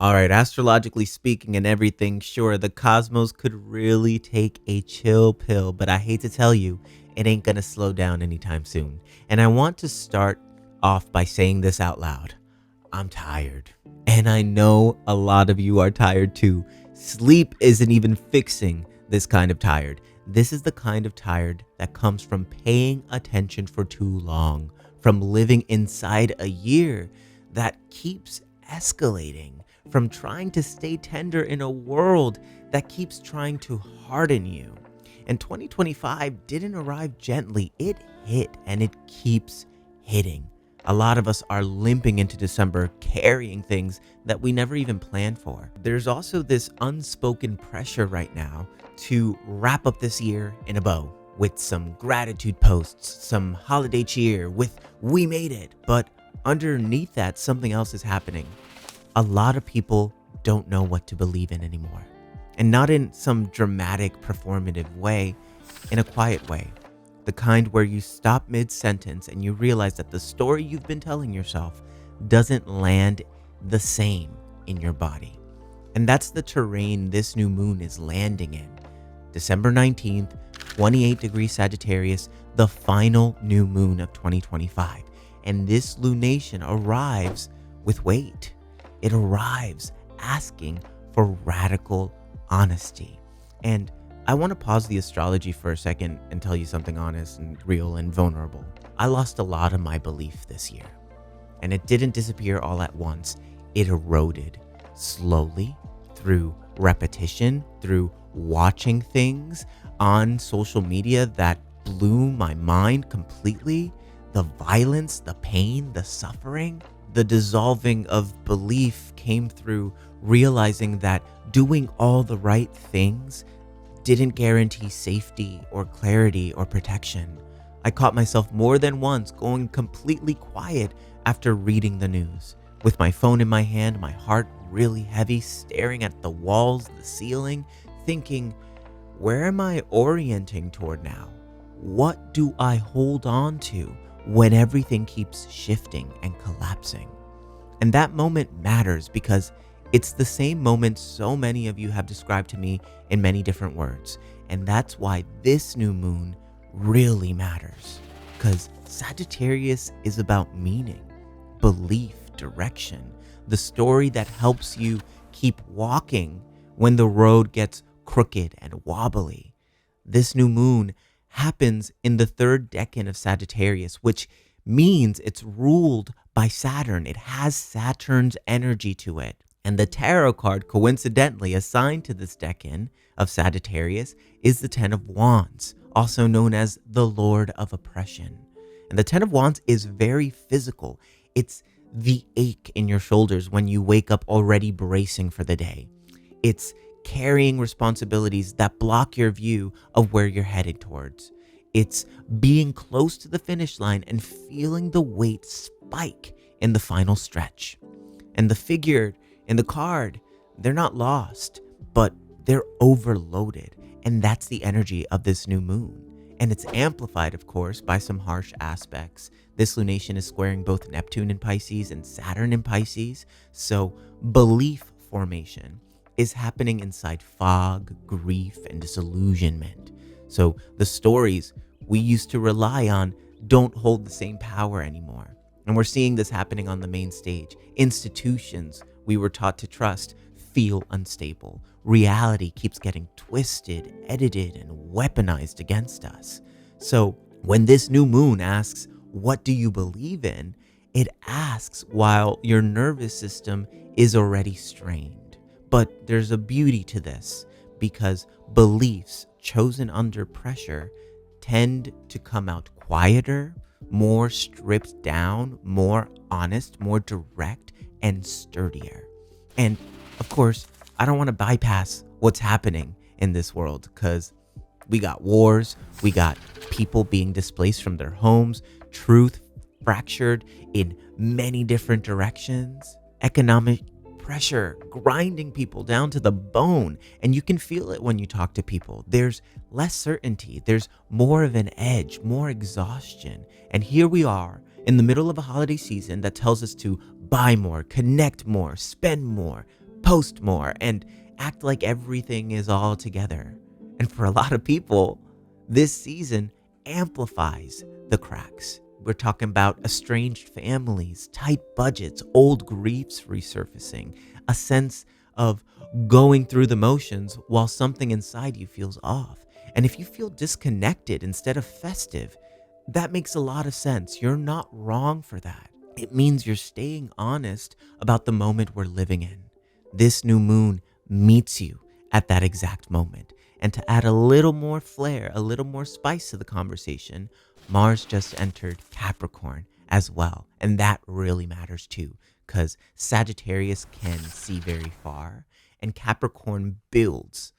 All right, astrologically speaking and everything, sure, the cosmos could really take a chill pill, but I hate to tell you, it ain't gonna slow down anytime soon. And I want to start off by saying this out loud. I'm tired. And I know a lot of you are tired too. Sleep isn't even fixing this kind of tired. This is the kind of tired that comes from paying attention for too long, from living inside a year that keeps escalating, from trying to stay tender in a world that keeps trying to harden you. And 2025 didn't arrive gently. It hit and it keeps hitting. A lot of us are limping into December, carrying things that we never even planned for. There's also this unspoken pressure right now to wrap up this year in a bow with some gratitude posts, some holiday cheer with "we made it." But underneath that, something else is happening. A lot of people don't know what to believe in anymore. And not in some dramatic, performative way, in a quiet way. The kind where you stop mid-sentence and you realize that the story you've been telling yourself doesn't land the same in your body. And that's the terrain this new moon is landing in. December 19th, 28 degrees Sagittarius, the final new moon of 2025. And this lunation arrives with weight. It arrives asking for radical honesty. And I want to pause the astrology for a second and tell you something honest and real and vulnerable. I lost a lot of my belief this year, and it didn't disappear all at once. It eroded slowly through repetition, through watching things on social media that blew my mind completely. The violence, the pain, the suffering, the dissolving of belief came through realizing that doing all the right things didn't guarantee safety or clarity or protection. I caught myself more than once going completely quiet after reading the news. With my phone in my hand, my heart really heavy, staring at the walls, the ceiling, thinking, where am I orienting toward now? What do I hold on to when everything keeps shifting and collapsing? And that moment matters because it's the same moment so many of you have described to me in many different words. And that's why this new moon really matters. Because Sagittarius is about meaning, belief, direction, the story that helps you keep walking when the road gets crooked and wobbly. This new moon happens in the third decan of Sagittarius, which means it's ruled by Saturn. It has Saturn's energy to it. And the tarot card coincidentally assigned to this decan of Sagittarius is the Ten of Wands, also known as the Lord of Oppression. And the Ten of Wands is very physical. It's the ache in your shoulders when you wake up already bracing for the day. It's carrying responsibilities that block your view of where you're headed towards. It's being close to the finish line and feeling the weight spike in the final stretch. And the figure in the card, they're not lost, but they're overloaded. And that's the energy of this new moon. And it's amplified, of course, by some harsh aspects. This lunation is squaring both Neptune in Pisces and Saturn in Pisces. So belief formation is happening inside fog, grief, and disillusionment. So the stories we used to rely on don't hold the same power anymore. And we're seeing this happening on the main stage. Institutions we were taught to trust feel unstable. Reality keeps getting twisted, edited, and weaponized against us. So when this new moon asks, what do you believe in? It asks while your nervous system is already strained. But there's a beauty to this because beliefs chosen under pressure tend to come out quieter, more stripped down, more honest, more direct, and sturdier. And of course, I don't want to bypass what's happening in this world because we got wars, we got people being displaced from their homes, truth fractured in many different directions, economic pressure grinding people down to the bone. And you can feel it when you talk to people. There's less certainty, there's more of an edge, more exhaustion. And here we are in the middle of a holiday season that tells us to buy more, connect more, spend more, post more, and act like everything is all together. And for a lot of people, this season amplifies the cracks. We're talking about estranged families, tight budgets, old griefs resurfacing, a sense of going through the motions while something inside you feels off. And if you feel disconnected instead of festive, that makes a lot of sense. You're not wrong for that. It means you're staying honest about the moment we're living in. This new moon meets you at that exact moment. And to add a little more flair, a little more spice to the conversation, Mars just entered Capricorn as well. And that really matters too, because Sagittarius can see very far, and Capricorn builds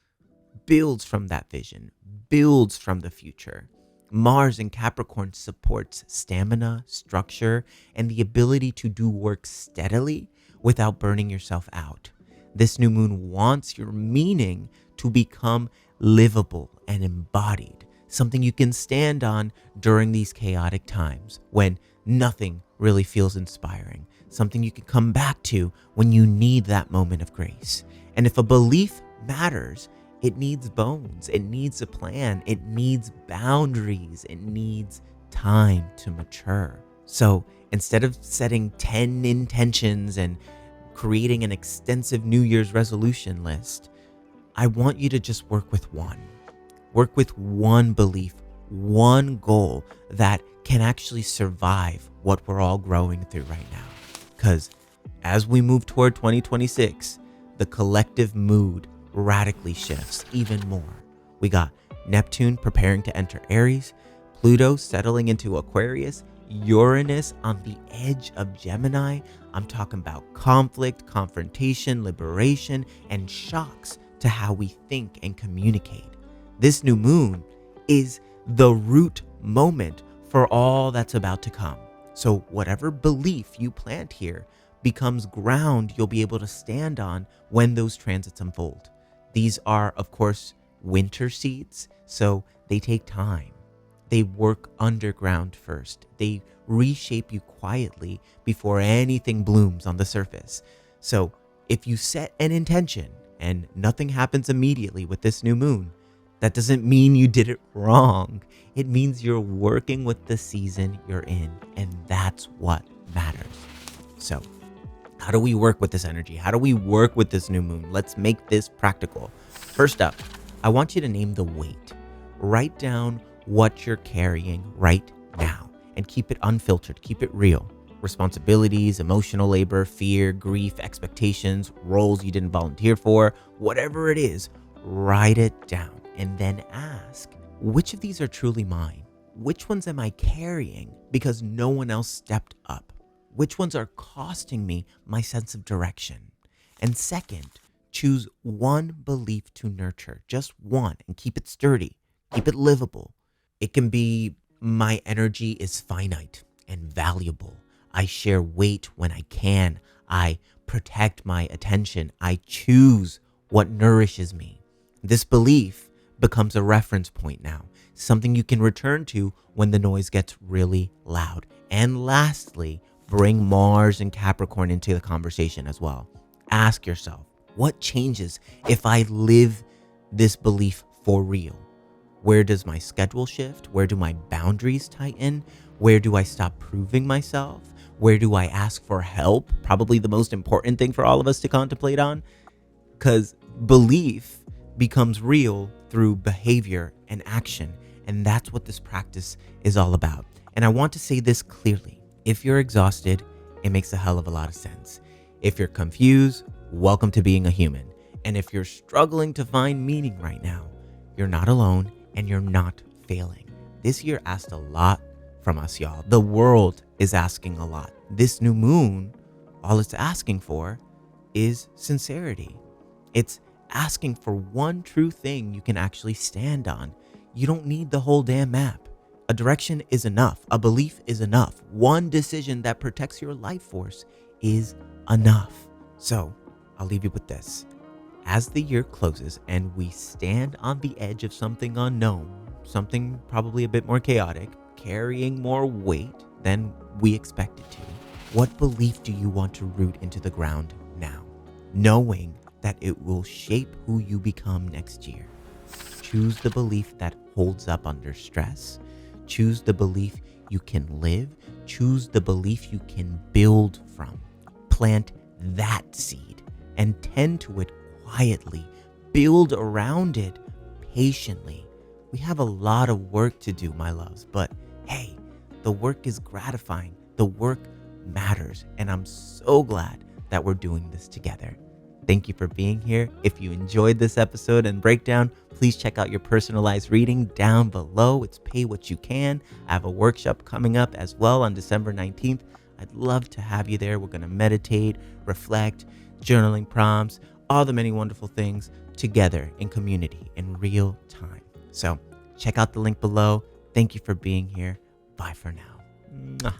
from that vision, builds from the future. Mars in Capricorn supports stamina, structure, and the ability to do work steadily without burning yourself out. This new moon wants your meaning to become livable and embodied, something you can stand on during these chaotic times when nothing really feels inspiring, something you can come back to when you need that moment of grace. And if a belief matters, it needs bones, it needs a plan, it needs boundaries, it needs time to mature. So instead of setting 10 intentions and creating an extensive New Year's resolution list, I want you to just work with one. Work with one belief, one goal that can actually survive what we're all growing through right now. Because as we move toward 2026, the collective mood radically shifts even more. We got Neptune preparing to enter Aries, Pluto settling into Aquarius, Uranus on the edge of Gemini. I'm talking about conflict, confrontation, liberation, and shocks to how we think and communicate. This new moon is the root moment for all that's about to come. So whatever belief you plant here becomes ground you'll be able to stand on when those transits unfold. These are, of course, winter seeds, so they take time. They work underground first. They reshape you quietly before anything blooms on the surface. So if you set an intention and nothing happens immediately with this new moon, that doesn't mean you did it wrong. It means you're working with the season you're in, and that's what matters. So how do we work with this energy? How do we work with this new moon? Let's make this practical. First up, I want you to name the weight. Write down what you're carrying right now and keep it unfiltered, keep it real. Responsibilities, emotional labor, fear, grief, expectations, roles you didn't volunteer for, whatever it is, write it down and then ask, which of these are truly mine? Which ones am I carrying because no one else stepped up? Which ones are costing me my sense of direction? And second, choose one belief to nurture, just one, and keep it sturdy, keep it livable. It can be, my energy is finite and valuable. I share weight when I can. I protect my attention. I choose what nourishes me. This belief becomes a reference point now, something you can return to when the noise gets really loud. And lastly, bring Mars and Capricorn into the conversation as well. Ask yourself, what changes if I live this belief for real? Where does my schedule shift? Where do my boundaries tighten? Where do I stop proving myself? Where do I ask for help? Probably the most important thing for all of us to contemplate on, because belief becomes real through behavior and action. And that's what this practice is all about. And I want to say this clearly. If you're exhausted, it makes a hell of a lot of sense. If you're confused, welcome to being a human. And if you're struggling to find meaning right now, you're not alone and you're not failing. This year asked a lot from us, y'all. The world is asking a lot. This new moon, all it's asking for is sincerity. It's asking for one true thing you can actually stand on. You don't need the whole damn map. A direction is enough. A belief is enough. One decision that protects your life force is enough. So I'll leave you with this. As the year closes and we stand on the edge of something unknown, something probably a bit more chaotic, carrying more weight than we expected to, what belief do you want to root into the ground now? knowing that it will shape who you become next year. Choose the belief that holds up under stress. Choose the belief you can live. Choose the belief you can build from. Plant that seed and tend to it quietly. Build around it patiently. We have a lot of work to do, my loves, but hey, the work is gratifying. The work matters, and I'm so glad that we're doing this together. Thank you for being here. If you enjoyed this episode and breakdown, please check out your personalized reading down below. It's pay what you can. I have a workshop coming up as well on December 19th. I'd love to have you there. We're going to meditate, reflect, journaling prompts, all the many wonderful things together in community in real time. So check out the link below. Thank you for being here. Bye for now. Mwah.